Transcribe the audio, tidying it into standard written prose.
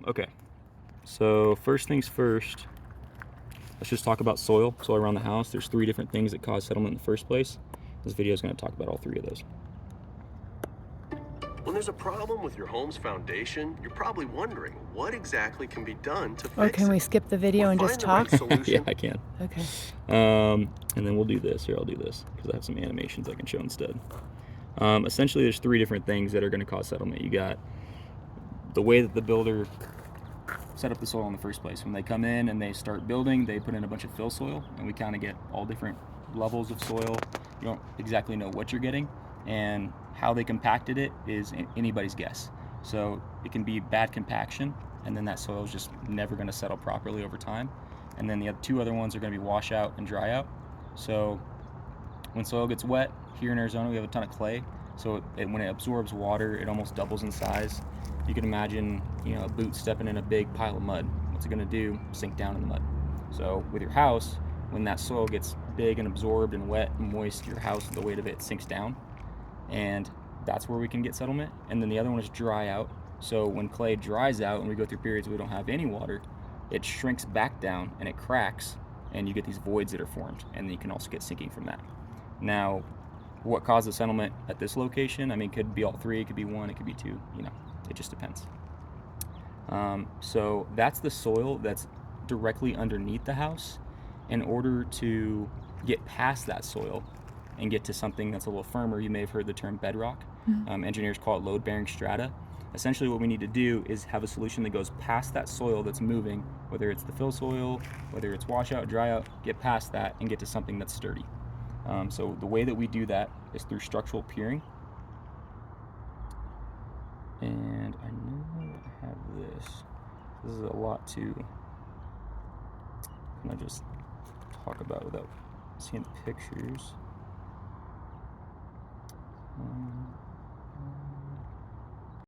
Okay, so first things first, let's just talk about soil around the house. There's 3 different things that cause settlement in the first place. This video is going to talk about all 3 of those. When there's a problem with your home's foundation, you're probably wondering what exactly can be done to Or fix can it. we skip the video Or and just find the right talk? solution. Yeah, I can. Okay. And then we'll do this. Here, I'll do this because I have some animations I can show instead. Essentially, there's 3 different things that are going to cause settlement. You got the way that the builder set up the soil in the first place. When they come in and they start building, they put in a bunch of fill soil, and we kind of get all different levels of soil. You don't exactly know what you're getting, and how they compacted it is anybody's guess. So it can be bad compaction, and then that soil is just never going to settle properly over time. And then the 2 other ones are going to be washout and dryout. So when soil gets wet, here in Arizona we have a ton of clay, so when it absorbs water, it almost doubles in size. You can imagine, a boot stepping in a big pile of mud. What's it going to do? Sink down in the mud. So with your house, when that soil gets big and absorbed and wet and moist, your house, the weight of it sinks down, and that's where we can get settlement. And then the other one is dry out. So when clay dries out and we go through periods where we don't have any water, it shrinks back down and it cracks, and you get these voids that are formed, and then you can also get sinking from that. Now, what causes settlement at this location? I mean, it could be all 3, it could be 1, it could be 2, it just depends. So that's the soil that's directly underneath the house. In order to get past that soil and get to something that's a little firmer, you may have heard the term bedrock. Engineers call it load-bearing strata. Essentially what we need to do is have a solution that goes past that soil that's moving, whether it's the fill soil, whether it's washout, dryout, get past that and get to something that's sturdy. So the way that we do that is through structural piering. And I know I have this. This is a lot to kind of just talk about without seeing the pictures.